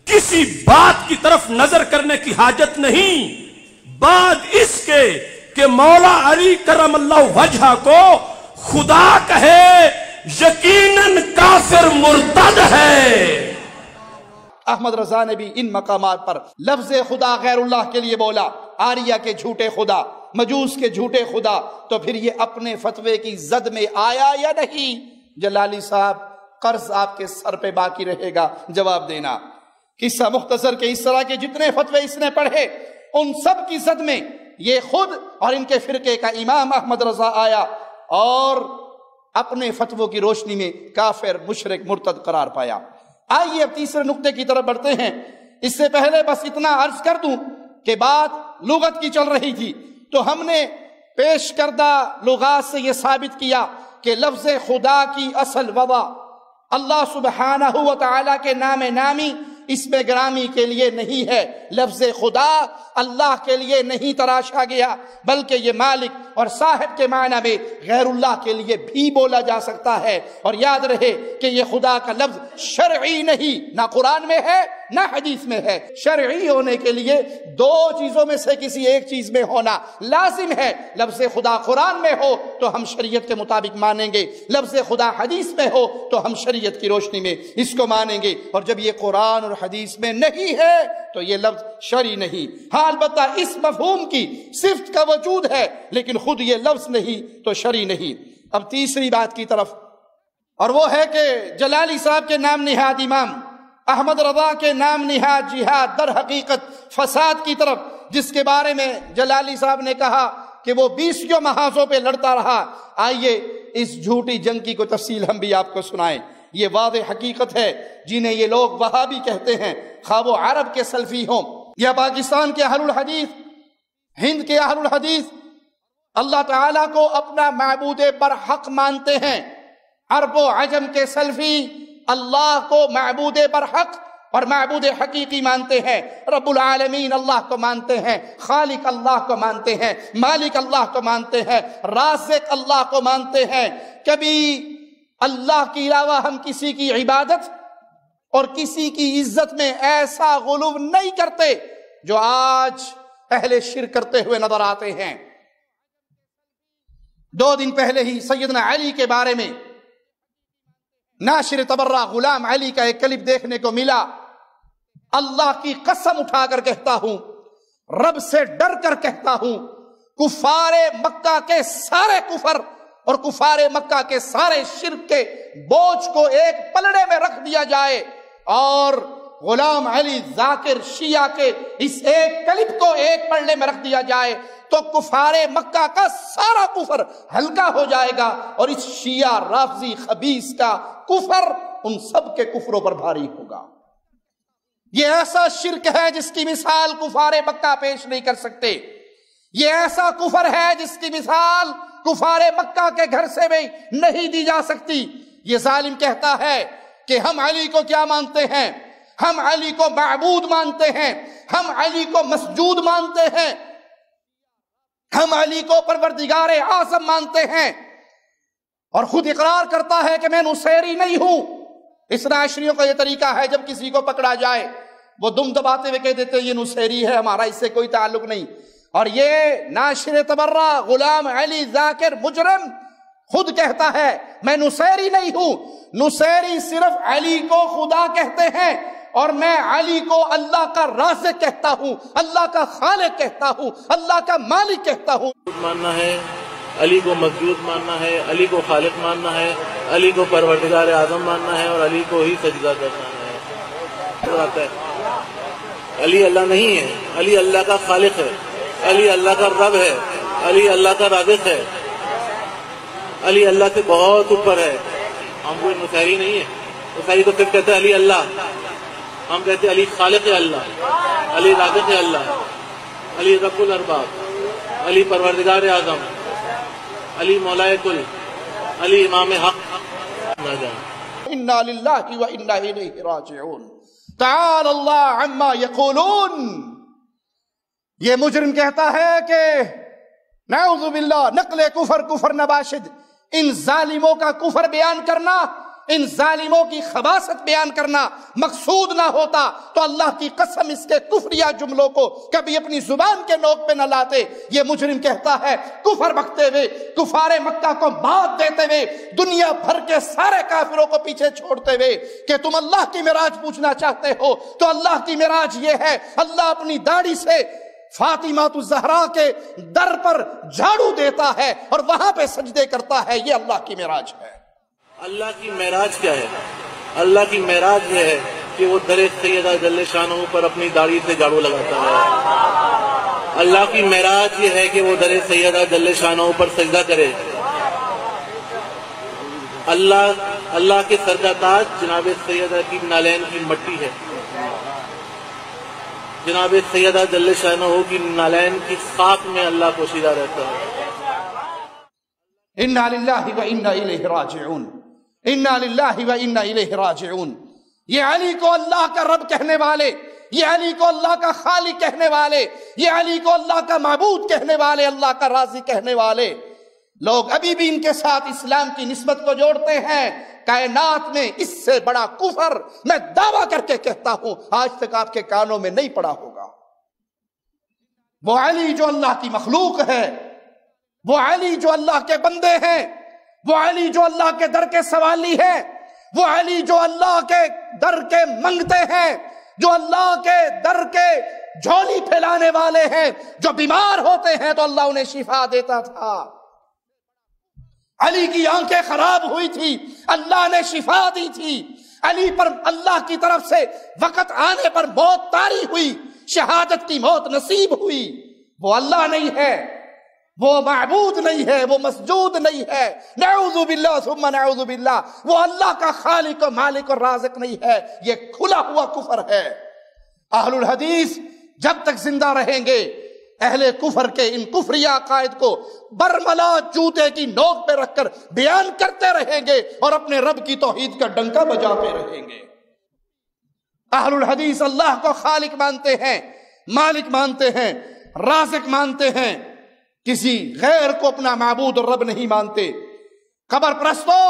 کسی بات کی طرف نظر کرنے کی حاجت نہیں، بعد اس کے کہ مولا علی کرم اللہ وجہہ کو خدا کہے یقیناً کافر مرتد ہے۔ احمد رضا نے بھی ان مقامات پر لفظ خدا غیر اللہ کے لیے بولا، آریہ کے جھوٹے خدا، مجوس کے جھوٹے خدا، تو پھر یہ اپنے فتوے کی زد میں آیا یا نہیں؟ جلالی صاحب، قرض آپ کے سر پہ باقی رہے گا جواب دینا۔ قصہ مختصر کے اس طرح کے جتنے فتوے اس نے پڑھے، ان سب کی زد میں یہ خود اور ان کے فرقے کا امام احمد رضا آیا اور اپنے فتووں کی روشنی میں کافر، مشرک، مرتد قرار پایا۔ آئیے اب تیسرے نقطے کی طرف بڑھتے ہیں۔ اس سے پہلے بس اتنا عرض کر دوں کہ بات لغت کی چل رہی تھی، تو ہم نے پیش کردہ لغات سے یہ ثابت کیا کہ لفظ خدا کی اصل وضع اللہ سبحانہ و تعالیٰ کے نام نامی اس میں گرامی کے لیے نہیں ہے۔ لفظ خدا اللہ کے لیے نہیں تراشا گیا، بلکہ یہ مالک اور صاحب کے معنی میں غیر اللہ کے لیے بھی بولا جا سکتا ہے۔ اور یاد رہے کہ یہ خدا کا لفظ شرعی نہیں، نہ قرآن میں ہے نہ حدیث میں ہے۔ شرعی ہونے کے لیے دو چیزوں میں سے کسی ایک چیز میں ہونا لازم ہے۔ لفظ خدا قرآن میں ہو تو ہم شریعت کے مطابق مانیں گے، لفظ خدا حدیث میں ہو تو ہم شریعت کی روشنی میں اس کو مانیں گے، اور جب یہ قرآن اور حدیث میں نہیں ہے تو یہ لفظ شرعی نہیں۔ ہاں البتہ اس مفہوم کی صفت کا وجود ہے، لیکن خود یہ لفظ نہیں تو شرعی نہیں۔ اب تیسری بات کی طرف، اور وہ ہے کہ جلالی صاحب کے نام نہاد امام احمد رضا کے نام نہاد جہاد در حقیقت فساد کی طرف، جس کے بارے میں جلالی صاحب نے کہا کہ وہ 20 محاذوں پہ لڑتا رہا۔ آئیے اس جھوٹی جنگ کی کوئی تفصیل ہم بھی آپ کو سنائیں۔ یہ واضح حقیقت ہے، جنہیں یہ لوگ وہابی کہتے ہیں، خواہ وہ عرب کے سلفی ہوں یا پاکستان کے اہل الحدیث، ہند کے اہل الحدیث، اللہ تعالیٰ کو اپنا معبود برحق مانتے ہیں۔ عرب و عجم کے سلفی اللہ کو معبود برحق اور معبود حقیقی مانتے ہیں۔ رب العالمین اللہ کو مانتے ہیں، خالق اللہ کو مانتے ہیں، مالک اللہ کو مانتے ہیں، رازق اللہ کو مانتے ہیں۔ کبھی اللہ کے علاوہ ہم کسی کی عبادت اور کسی کی عزت میں ایسا غلو نہیں کرتے جو آج اہل شرک کرتے ہوئے نظر آتے ہیں۔ 2 دن پہلے ہی سیدنا علی کے بارے میں ناشر تبرہ غلام علی کا ایک کلپ دیکھنے کو ملا۔ اللہ کی قسم اٹھا کر کہتا ہوں، رب سے ڈر کر کہتا ہوں، کفار مکہ کے سارے کفر اور کفار مکہ کے سارے شرک کے بوجھ کو ایک پلڑے میں رکھ دیا جائے اور غلام علی ذاکر شیعہ کے اس ایک کلپ کو ایک پلڑے میں رکھ دیا جائے تو کفار مکہ کا سارا کفر ہلکا ہو جائے گا، اور اس شیعہ رافضی خبیث کا کفر ان سب کے کفروں پر بھاری ہوگا۔ یہ ایسا شرک ہے جس کی مثال کفار مکہ پیش نہیں کر سکتے۔ یہ ایسا کفر ہے جس کی مثال کفار مکہ کے گھر سے بھی نہیں دی جا سکتی۔ یہ ظالم کہتا ہے کہ ہم علی کو کیا مانتے ہیں؟ ہم علی کو معبود مانتے ہیں، ہم علی کو مسجود مانتے ہیں، ہم علی کو پروردگار اعظم مانتے ہیں، اور خود اقرار کرتا ہے کہ میں نصیری نہیں ہوں۔ اثنا عشریوں کا یہ طریقہ ہے، جب کسی کو پکڑا جائے وہ دم دباتے ہوئے کہہ دیتے یہ نصیری ہے، ہمارا اس سے کوئی تعلق نہیں۔ اور یہ ناشر تبرہ غلام علی ذاکر مجرم خود کہتا ہے میں نصیری نہیں ہوں، نصیری صرف علی کو خدا کہتے ہیں، اور میں علی کو اللہ کا رازق کہتا ہوں، اللہ کا خالق کہتا ہوں، اللہ کا مالک کہتا ہوں۔ ماننا ہے، علی کو مسجود ماننا ہے، علی کو خالق ماننا ہے، علی کو پروردگار اعظم ماننا ہے، اور علی کو ہی سجدہ کرنا ہے۔ علی اللہ نہیں ہے، علی اللہ کا خالق ہے، علی اللہ کا رب ہے، علی اللہ کا رازق ہے، علی اللہ سے بہت اوپر ہے۔ ہم کوئی نصیری نہیں ہے، نصیری تو صرف کہتے ہیں علی اللہ، ہم کہتے ہیں علی خالق اللہ، علی رازق اللہ، علی رب الارباب، علی پروردگار اعظم، علی مولائے کل، علی امام حق۔ انا للہ و انا الیہ راجعون، تعالی اللہ عما یقولون۔ یہ مجرم کہتا ہے کہ نعوذ باللہ، نقل کفر نباشد، ان ظالموں کا کفر بیان کرنا، ان ظالموں کی خباثت بیان کرنا مقصود نہ ہوتا تو اللہ کی قسم اس کے کفریہ جملوں کو کبھی اپنی زبان کے نوک پہ نہ لاتے۔ یہ مجرم کہتا ہے کفر بکتے ہوئے، کفار مکہ کو بات دیتے ہوئے، دنیا بھر کے سارے کافروں کو پیچھے چھوڑتے ہوئے کہ تم اللہ کی معراج پوچھنا چاہتے ہو تو اللہ کی معراج یہ ہے، اللہ اپنی داڑھی سے فاطمہ الزہرا کے در پر جھاڑو دیتا ہے اور وہاں پہ سجدے کرتا ہے، یہ اللہ کی معراج ہے۔ اللہ کی معراج کیا ہے؟ اللہ کی معراج یہ ہے کہ وہ در سیدہ جل شانہ پر اپنی داڑھی سے جھاڑو لگاتا ہے۔ اللہ کی معراج یہ ہے کہ وہ در سیدہ جل شانہ پر سجدہ کرے۔ اللہ کے سر کا تاج جناب سیدہ کی نالین کی مٹی ہے، جناب سیدہ جل شانہ کی نالین کی خاک میں اللہ پوشیدہ رہتا ہے۔ انا للہ و انا الیہ راجعون، انا للہ و انا الیہ راجعون۔ یہ علی کو اللہ کا رب کہنے والے، یہ علی کو اللہ کا خالق کہنے والے، یہ علی کو اللہ کا معبود کہنے والے، اللہ کا راضی کہنے والے لوگ ابھی بھی ان کے ساتھ اسلام کی نسبت کو جوڑتے ہیں۔ کائنات میں اس سے بڑا کفر میں دعویٰ کر کے کہتا ہوں آج تک آپ کے کانوں میں نہیں پڑا ہوگا۔ وہ علی جو اللہ کی مخلوق ہے، وہ علی جو اللہ کے بندے ہیں، وہ علی جو اللہ کے در کے سوالی ہے، وہ علی جو اللہ کے در کے منگتے ہیں، جو اللہ کے در کے جھولی پھیلانے والے ہیں، جو بیمار ہوتے ہیں تو اللہ انہیں شفا دیتا تھا۔ علی کی آنکھیں خراب ہوئی تھی، اللہ نے شفا دی تھی۔ علی پر اللہ کی طرف سے وقت آنے پر موت طاری ہوئی، شہادت کی موت نصیب ہوئی۔ وہ اللہ نہیں ہے، وہ معبود نہیں ہے، وہ مسجود نہیں ہے، نعوذ باللہ ثم نعوذ باللہ، وہ اللہ کا خالق و مالک اور رازق نہیں ہے، یہ کھلا ہوا کفر ہے۔ اہل الحدیث جب تک زندہ رہیں گے اہل کفر کے ان کفری عقائد کو برملا جوتے کی نوک پہ رکھ کر بیان کرتے رہیں گے اور اپنے رب کی توحید کا ڈنکا بجاتے رہیں گے۔ اہل الحدیث اللہ کو خالق مانتے ہیں، مالک مانتے ہیں، رازق مانتے ہیں، کسی غیر کو اپنا معبود اور رب نہیں مانتے۔ قبر پرستو،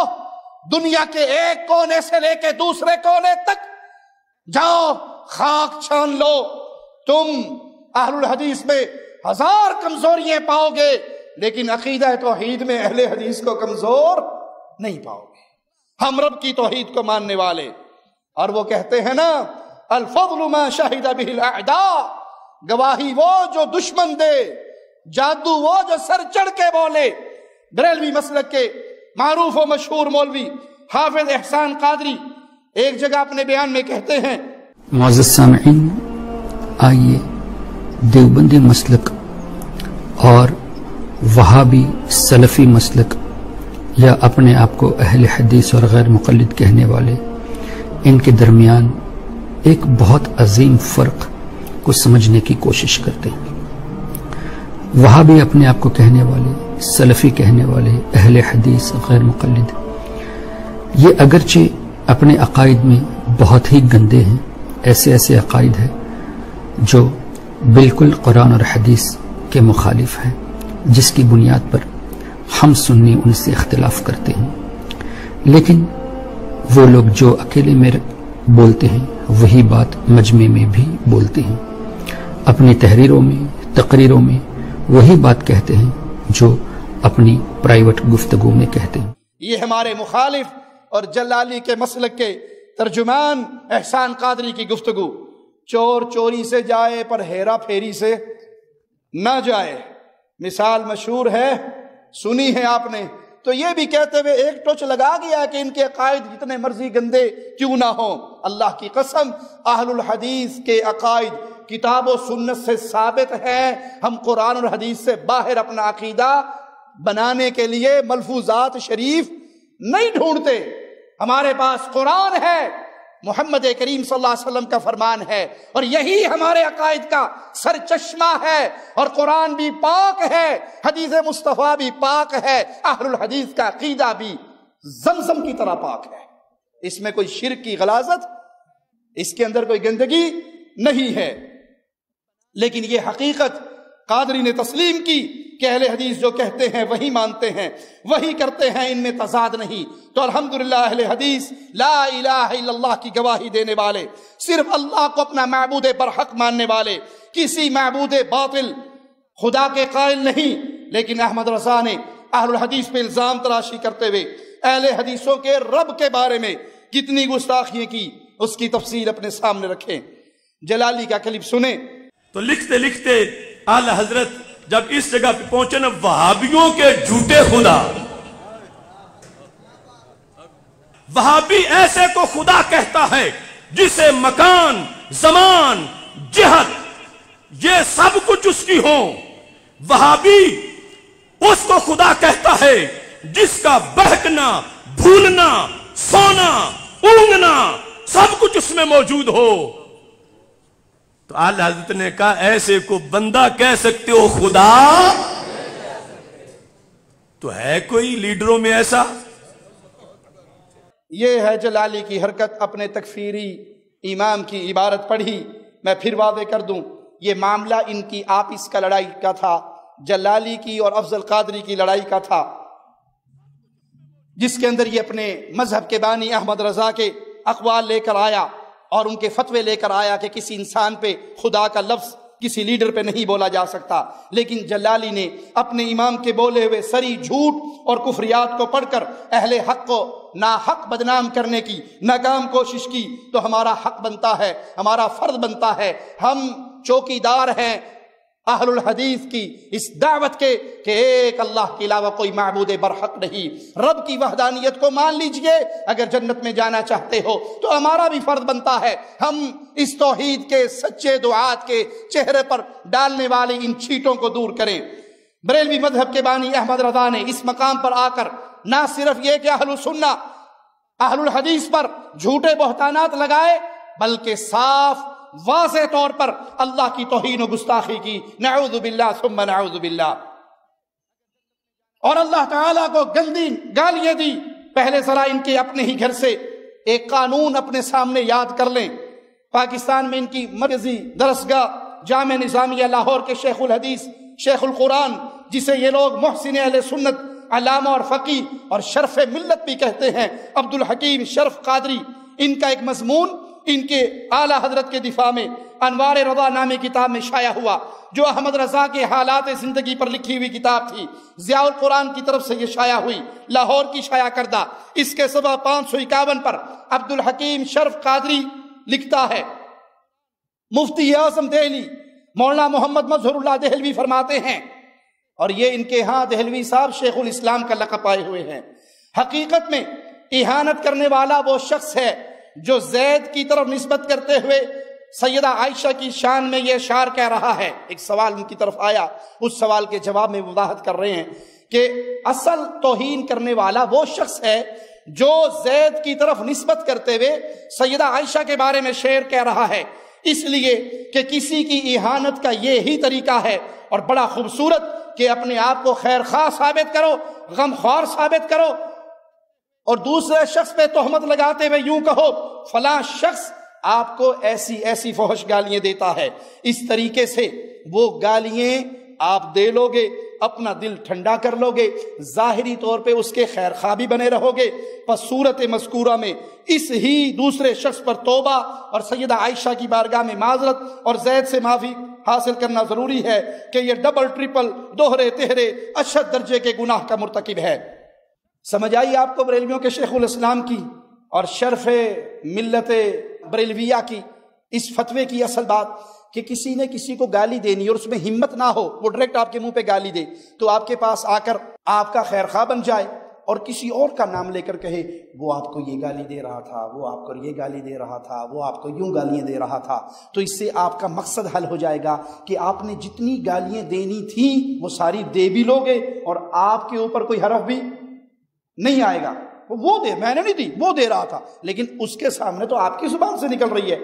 دنیا کے ایک کونے سے لے کے دوسرے کونے تک جاؤ، خاک چھان لو، تم اہل الحدیث میں ہزار کمزوریاں پاؤ گے لیکن عقیدہ توحید میں اہل حدیث کو کمزور نہیں پاؤ گے، ہم رب کی توحید کو ماننے والے۔ اور وہ کہتے ہیں نا، الفضل ما شہد به الاعداء، گواہی وہ جو دشمن دے، جادو وہ جو سر چڑھ کے بولے۔ بریلوی مسلک کے معروف و مشہور مولوی حافظ احسان قادری ایک جگہ اپنے بیان میں کہتے ہیں، معزز سامعین، آئیے دیوبندی مسلک اور وہابی سلفی مسلک یا اپنے آپ کو اہل حدیث اور غیر مقلد کہنے والے، ان کے درمیان ایک بہت عظیم فرق کو سمجھنے کی کوشش کرتے ہیں۔ وہابی اپنے آپ کو کہنے والے، سلفی کہنے والے، اہل حدیث غیر مقلد، یہ اگرچہ اپنے عقائد میں بہت ہی گندے ہیں، ایسے عقائد ہیں جو بالکل قرآن اور حدیث کے مخالف ہیں، جس کی بنیاد پر ہم سنی ان سے اختلاف کرتے ہیں، لیکن وہ لوگ جو اکیلے میں بولتے ہیں وہی بات مجمع میں بھی بولتے ہیں، اپنی تحریروں میں، تقریروں میں وہی بات کہتے ہیں جو اپنی پرائیویٹ گفتگو میں کہتے ہیں۔ یہ ہمارے مخالف اور جلالی کے مسلک کے ترجمان احسان قادری کی گفتگو، چور چوری سے جائے پر ہیرا پھیری سے نہ جائے، مثال مشہور ہے، سنی ہے آپ نے، تو یہ بھی کہتے ہوئے ایک ٹوچ لگا گیا کہ ان کے عقائد جتنے مرضی گندے کیوں نہ ہوں، اللہ کی قسم اہل الحدیث کے عقائد کتاب و سنت سے ثابت ہے۔ ہم قرآن اور حدیث سے باہر اپنا عقیدہ بنانے کے لیے ملفوظات شریف نہیں ڈھونڈتے، ہمارے پاس قرآن ہے، محمد کریم صلی اللہ علیہ وسلم کا فرمان ہے، اور یہی ہمارے عقائد کا سر چشمہ ہے، اور قرآن بھی پاک ہے، حدیث مصطفیٰ بھی پاک ہے، اہل الحدیث کا عقیدہ بھی زمزم کی طرح پاک ہے، اس میں کوئی شرک کی غلاظت، اس کے اندر کوئی گندگی نہیں ہے۔ لیکن یہ حقیقت قادری نے تسلیم کی کہ اہل حدیث جو کہتے ہیں وہی مانتے ہیں، وہی کرتے ہیں، ان میں تضاد نہیں۔ تو الحمدللہ اہل حدیث لا الہ الا اللہ کی گواہی دینے والے، صرف اللہ کو اپنا معبود برحق ماننے والے، کسی معبود باطل خدا کے قائل نہیں۔ لیکن احمد رضا نے اہل الحدیث پہ الزام تراشی کرتے ہوئے اہل حدیثوں کے رب کے بارے میں کتنی گستاخیاں کی، اس کی تفصیل اپنے سامنے رکھیں۔ جلالی کا کلپ سنیں۔ تو لکھتے لکھتے اعلی حضرت جب اس جگہ پہ پہنچے نا، وہابیوں کے جھوٹے خدا، وہابی ایسے کو خدا کہتا ہے جسے مکان، زمان، جہت یہ سب کچھ اس کی ہوں۔ وہابی اس کو خدا کہتا ہے جس کا بہکنا، بھولنا، سونا، اونگنا سب کچھ اس میں موجود ہو۔ تو اعلی حضرت نے کہا ایسے کو بندہ کہہ سکتے ہو، خدا تو ہے کوئی لیڈروں میں ایسا؟ یہ ہے جلالی کی حرکت، اپنے تکفیری امام کی عبارت پڑھی۔ میں پھر واضح کر دوں، یہ معاملہ ان کی آپس کا لڑائی کا تھا، جلالی کی اور افضل قادری کی لڑائی کا تھا۔ جس کے اندر یہ اپنے مذہب کے بانی احمد رضا کے اقوال لے کر آیا اور ان کے فتوے لے کر آیا کہ کسی انسان پہ خدا کا لفظ کسی لیڈر پہ نہیں بولا جا سکتا، لیکن جلالی نے اپنے امام کے بولے ہوئے سری جھوٹ اور کفریات کو پڑھ کر اہل حق کو ناحق بدنام کرنے کی ناکام کوشش کی، تو ہمارا حق بنتا ہے، ہمارا فرض بنتا ہے، ہم چوکیدار ہیں اہل الحدیث کی اس دعوت کے کہ ایک اللہ کے علاوہ کوئی معبود برحق نہیں، رب کی وحدانیت کو مان لیجئے اگر جنت میں جانا چاہتے ہو، تو ہمارا بھی فرض بنتا ہے ہم اس توحید کے سچے دعات کے چہرے پر ڈالنے والی ان چھیٹوں کو دور کریں۔ بریلوی مذہب کے بانی احمد رضا نے اس مقام پر آ کر نہ صرف یہ کہ اہل سنہ اہل الحدیث پر جھوٹے بہتانات لگائے، بلکہ صاف واضح طور پر اللہ کی توہین و گستاخی کی، نعوذ باللہ ثم نعوذ باللہ، اور اللہ تعالیٰ کو گندی گالیاں دی۔ پہلے ذرا ان کے اپنے ہی گھر سے ایک قانون اپنے سامنے یاد کر لیں۔ پاکستان میں ان کی مرکزی درسگاہ جامع نظامیہ لاہور کے شیخ الحدیث شیخ القرآن، جسے یہ لوگ محسن اہل سنت علامہ اور فقی اور شرف ملت بھی کہتے ہیں، عبدالحکیم شرف قادری، ان کا ایک مضمون ان کے اعلیٰ حضرت کے دفاع میں انوار رضا نامی کتاب میں شائع ہوا، جو احمد رضا کے حالات زندگی پر لکھی ہوئی کتاب تھی، ضیاء القرآن کی طرف سے یہ شائع ہوئی، لاہور کی شائع کردہ۔ اس کے صفحہ 551 پر عبدالحکیم شرف قادری لکھتا ہے، مفتی اعظم دہلی مولانا محمد مظہر اللہ دہلوی فرماتے ہیں، اور یہ ان کے ہاں دہلوی صاحب شیخ الاسلام کا لقب پائے ہوئے ہیں، حقیقت میں اہانت کرنے والا وہ شخص ہے جو زید کی طرف نسبت کرتے ہوئے سیدہ عائشہ کی شان میں یہ اشعار کہہ رہا ہے۔ ایک سوال ان کی طرف آیا، اس سوال کے جواب میں وضاحت کر رہے ہیں کہ اصل توہین کرنے والا وہ شخص ہے جو زید کی طرف نسبت کرتے ہوئے سیدہ عائشہ کے بارے میں شعر کہہ رہا ہے، اس لیے کہ کسی کی اہانت کا یہی طریقہ ہے، اور بڑا خوبصورت کہ اپنے آپ کو خیر خواہ ثابت کرو، غمخوار ثابت کرو، اور دوسرے شخص پہ تہمت لگاتے ہوئے یوں کہو فلاں شخص آپ کو ایسی ایسی فحش گالیاں دیتا ہے۔ اس طریقے سے وہ گالیاں آپ دے لو گے، اپنا دل ٹھنڈا کر لو گے، ظاہری طور پہ اس کے خیر خواہ بھی بنے رہو گے، پس صورت مذکورہ میں اس ہی دوسرے شخص پر توبہ اور سیدہ عائشہ کی بارگاہ میں معذرت اور زید سے معافی حاصل کرنا ضروری ہے کہ یہ ڈبل ٹرپل دوہرے تہرے اشد درجے کے گناہ کا مرتکب ہے۔ سمجھ آئی آپ کو بریلویوں کے شیخ الاسلام کی اور شرف ملت بریلویہ کی اس فتوے کی اصل بات کہ کسی نے کسی کو گالی دینی اور اس میں ہمت نہ ہو، وہ ڈائریکٹ آپ کے منہ پہ گالی دے تو آپ کے پاس آ کر آپ کا خیر خواہ بن جائے اور کسی اور کا نام لے کر کہے وہ آپ کو یہ گالی دے رہا تھا، وہ آپ کو یہ گالی دے رہا تھا، وہ آپ کو یوں گالیاں دے رہا تھا، تو اس سے آپ کا مقصد حل ہو جائے گا کہ آپ نے جتنی گالیاں دینی تھیں وہ ساری دے بھی لوگے اور آپ کے اوپر کوئی حرف بھی نہیں آئے گا۔ وہ دے، میں نے نہیں دی، وہ دے رہا تھا، لیکن اس کے سامنے تو آپ کی زبان سے نکل رہی ہے۔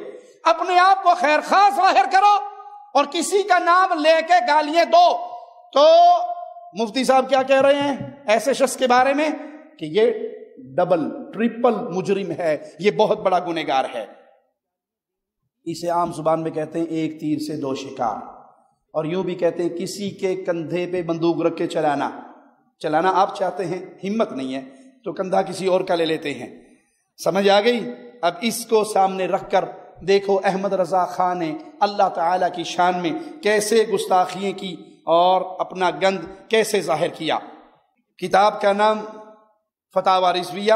اپنے آپ کو خیر خواہ ظاہر کرو اور کسی کا نام لے کے گالیاں دو، تو مفتی صاحب کیا کہہ رہے ہیں ایسے شخص کے بارے میں کہ یہ ڈبل ٹرپل مجرم ہے، یہ بہت بڑا گنہگار ہے۔ اسے عام زبان میں کہتے ہیں ایک تیر سے دو شکار، اور یوں بھی کہتے ہیں کسی کے کندھے پہ بندوق رکھ کے چلانا آپ چاہتے ہیں، ہمت نہیں ہے تو کندھا کسی اور کا لے لیتے ہیں۔ سمجھ آ گئی؟ اب اس کو سامنے رکھ کر دیکھو احمد رضا خان نے اللہ تعالیٰ کی شان میں کیسے گستاخیاں کی اور اپنا گند کیسے ظاہر کیا۔ کتاب کا نام فتاوی رضویہ،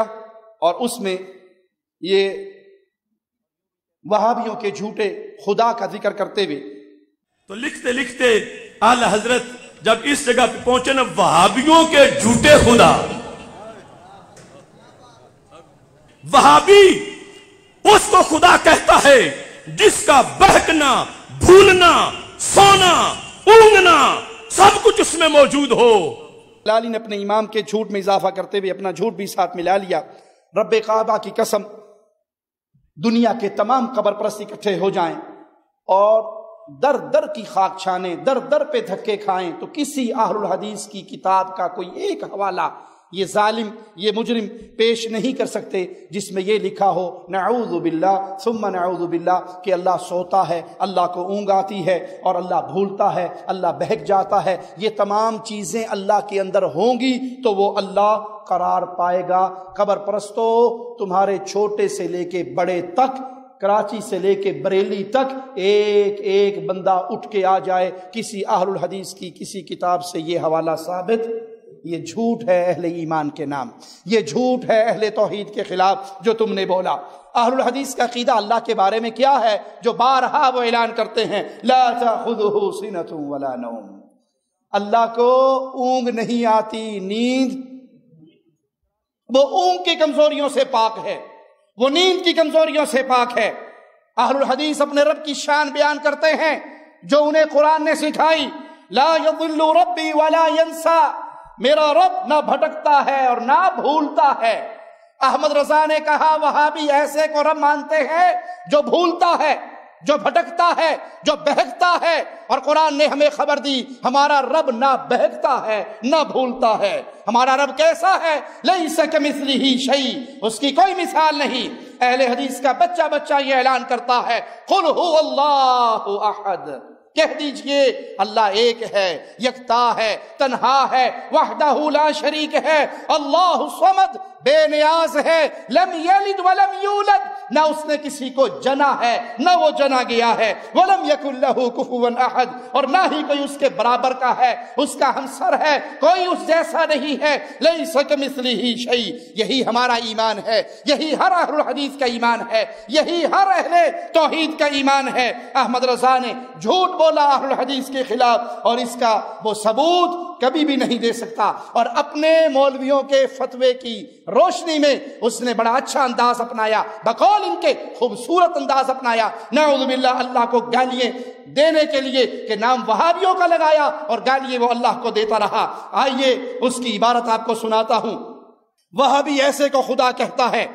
اور اس میں یہ وہابیوں کے جھوٹے خدا کا ذکر کرتے ہوئے تو لکھتے لکھتے اعلیٰ حضرت جب اس جگہ پہ پہنچے نا وہابیوں کے جھوٹے خدا، وہابی اس کو خدا کہتا ہے جس کا بہکنا، بھولنا، سونا، اونگنا سب کچھ اس میں موجود ہو۔ جلالی نے اپنے امام کے جھوٹ میں اضافہ کرتے ہوئے اپنا جھوٹ بھی ساتھ ملا لیا۔ رب کعبہ کی قسم، دنیا کے تمام قبر پرست اکٹھے ہو جائیں اور در در کی خاک چھانے، در در پہ دھکے کھائیں تو کسی اہل الحدیث کی کتاب کا کوئی ایک حوالہ یہ ظالم، یہ مجرم پیش نہیں کر سکتے جس میں یہ لکھا ہو نعوذ باللہ ثم نعوذ باللہ کہ اللہ سوتا ہے، اللہ کو اونگ آتی ہے، اور اللہ بھولتا ہے، اللہ بہک جاتا ہے۔ یہ تمام چیزیں اللہ کے اندر ہوں گی تو وہ اللہ قرار پائے گا۔ قبر پرستو، تمہارے چھوٹے سے لے کے بڑے تک، کراچی سے لے کے بریلی تک ایک ایک بندہ اٹھ کے آ جائے، کسی اہل الحدیث کی کسی کتاب سے یہ حوالہ ثابت، یہ جھوٹ ہے اہل ایمان کے نام، یہ جھوٹ ہے اہل توحید کے خلاف جو تم نے بولا۔ اہل الحدیث کا عقیدہ اللہ کے بارے میں کیا ہے جو بارہا وہ اعلان کرتے ہیں لا تأخذہ سنۃ ولا نوم، اللہ کو اونگ نہیں آتی، نیند، وہ اونگ کی کمزوریوں سے پاک ہے، وہ نیند کی کمزوریوں سے پاک ہے۔ اہل الحدیث اپنے رب کی شان بیان کرتے ہیں جو انہیں قرآن نے سکھائی، لا یضل ربی ولا ینسا، میرا رب نہ بھٹکتا ہے اور نہ بھولتا ہے۔ احمد رضا نے کہا وہابی ایسے کو رب مانتے ہیں جو بھولتا ہے، جو بھٹکتا ہے، جو بہکتا ہے، اور قرآن نے ہمیں خبر دی ہمارا رب نہ بہکتا ہے نہ بھولتا ہے۔ ہمارا رب کیسا ہے؟ لیس کمثلہ شیء، اس کی کوئی مثال نہیں۔ اہل حدیث کا بچہ بچہ یہ اعلان کرتا ہے قل هو اللہ احد، کہہ دیجئے اللہ ایک ہے، یکتا ہے، تنہا ہے، وحدہ لا شریک ہے، اللہ الصمد، بے نیاز ہے، لم یلد ولم یولد، نہ اس نے کسی کو جنا ہے نہ وہ جنا گیا ہے، ولم یکن لہ کفوا احد، اور نہ ہی کوئی اس کے برابر کا ہے، اس کا ہمسر ہے، کوئی اس جیسا نہیں ہے، لیس کمثلہ شیء۔ یہی ہمارا ایمان ہے، یہی ہر اہل الحدیث کا ایمان ہے، یہی ہر اہل توحید کا ایمان ہے۔ احمد رضا نے جھوٹ بولا اہل الحدیث کے خلاف، اور اس کا وہ ثبوت کبھی بھی نہیں دے سکتا، اور اپنے مولویوں کے فتوے کی روشنی میں اس نے بڑا اچھا انداز اپنایا، بقول ان کے خوبصورت انداز اپنایا، نعوذ باللہ، اللہ کو گالیاں دینے کے لیے کہ نام وہابیوں کا لگایا اور گالیاں وہ اللہ کو دیتا رہا۔ آئیے اس کی عبارت آپ کو سناتا ہوں۔ وہابی ایسے کو خدا کہتا ہے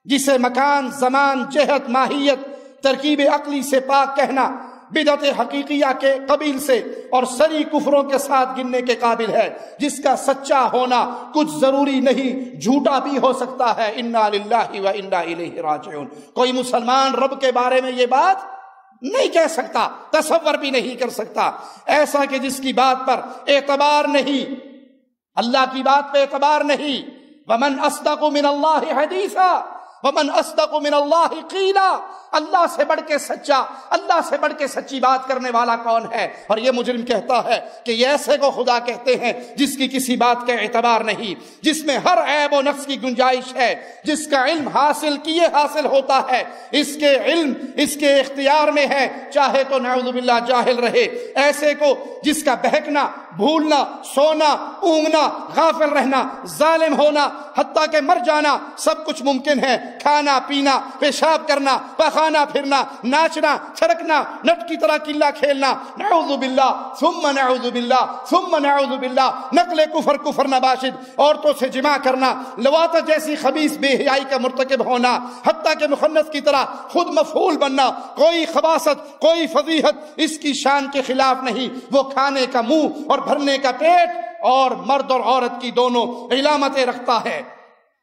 جسے مکان، زمان، جہت، ماہیت، ترکیب عقلی سے پاک کہنا بدعت حقیقیہ کے قبیل سے اور سری کفروں کے ساتھ گننے کے قابل ہے، جس کا سچا ہونا کچھ ضروری نہیں، جھوٹا بھی ہو سکتا ہے۔ انا للہ و انا الیہ راجعون۔ کوئی مسلمان رب کے بارے میں یہ بات نہیں کہہ سکتا، تصور بھی نہیں کر سکتا، ایسا کہ جس کی بات پر اعتبار نہیں، اللہ کی بات پہ اعتبار نہیں۔ ومن اصدق من اللہ حدیثا ومن اصدق من اللہ قیلا، اللہ سے بڑھ کے سچا، اللہ سے بڑھ کے سچی بات کرنے والا کون ہے؟ اور یہ مجرم کہتا ہے کہ یہ ایسے کو خدا کہتے ہیں جس کی کسی بات کا اعتبار نہیں، جس میں ہر عیب و نقص کی گنجائش ہے، جس کا علم حاصل کیے حاصل ہوتا ہے، اس کے علم اس کے اختیار میں ہے، چاہے تو نعوذ باللہ جاہل رہے۔ ایسے کو جس کا بہکنا، بھولنا، سونا، اونگنا، غافل رہنا، ظالم ہونا، حتیٰ کہ مر جانا سب کچھ ممکن ہے، کھانا پینا، پیشاب کرنا، پخانا پھرنا، ناچنا، چھڑکنا، نٹ کی طرح قلہ کھیلنا، نعوذ باللہ ثم نعوذ باللہ ثم نعوذ باللہ، نقل کفر، کفر نباشد، عورتوں سے جماع کرنا، لواطت جیسی خبیث بے حیائی کا مرتکب ہونا، حتیٰ کہ مخنث کی طرح خود مفعول بننا، کوئی خباثت، کوئی فضیحت اس کی شان کے خلاف نہیں۔ وہ کھانے کا منہ اور بھرنے کا پیٹ اور مرد اور عورت کی دونوں علامتیں رکھتا ہے۔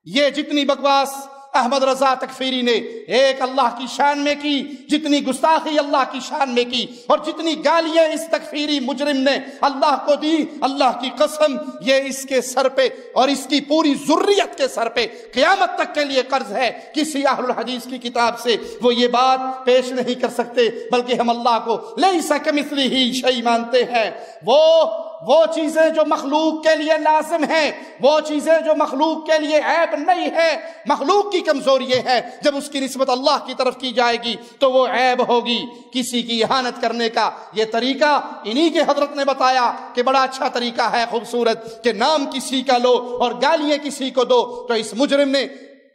یہ جتنی بکواس احمد رضا تکفیری نے ایک اللہ کی شان میں کی، جتنی گستاخی اللہ کی شان میں کی، اور جتنی گالیاں اس تکفیری مجرم نے اللہ کو دی، اللہ کی قسم یہ اس کے سر پہ اور اس کی پوری ذریت کے سر پہ قیامت تک کے لیے قرض ہے۔ کسی اہل الحدیث کی کتاب سے وہ یہ بات پیش نہیں کر سکتے، بلکہ ہم اللہ کو لیس کمثلہ شیء مانتے ہیں۔ وہ چیزیں جو مخلوق کے لیے لازم ہیں، وہ چیزیں جو مخلوق کے لیے عیب نہیں ہے، مخلوق کی کمزوری یہ ہے جب اس کی نسبت اللہ کی طرف کی جائے گی تو وہ عیب ہوگی۔ کسی کی اہانت کرنے کا یہ طریقہ انہی کے حضرت نے بتایا کہ بڑا اچھا طریقہ ہے، خوبصورت، کہ نام کسی کا لو اور گالیاں کسی کو دو۔ تو اس مجرم نے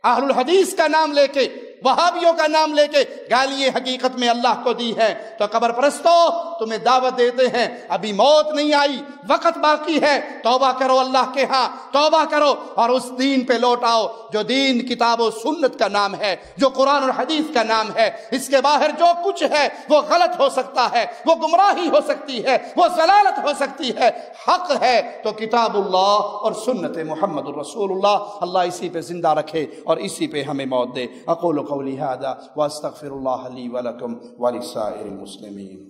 اہل الحدیث کا نام لے کے وہابیوں کا نام لے کے گالیاں حقیقت میں اللہ کو دی ہیں، تو قبر پرستو تمہیں دعوت دیتے ہیں، ابھی موت نہیں آئی، وقت باقی ہے، توبہ کرو اللہ کے ہاں، توبہ کرو اور اس دین پہ لوٹ آؤ جو دین کتاب و سنت کا نام ہے، جو قرآن اور حدیث کا نام ہے۔ اس کے باہر جو کچھ ہے وہ غلط ہو سکتا ہے، وہ گمراہی ہو سکتی ہے، وہ ضلالت ہو سکتی ہے، حق ہے تو کتاب اللہ اور سنت محمد الرسول اللہ، اللہ اسی پہ زندہ رکھے اور اسی پہ ہمیں موت دے۔ اقول قولی ھذا واستغفر اللہ لی ولکم ولسائر المسلمین۔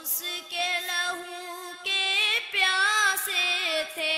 اس کے لہو کے پیاسے تھے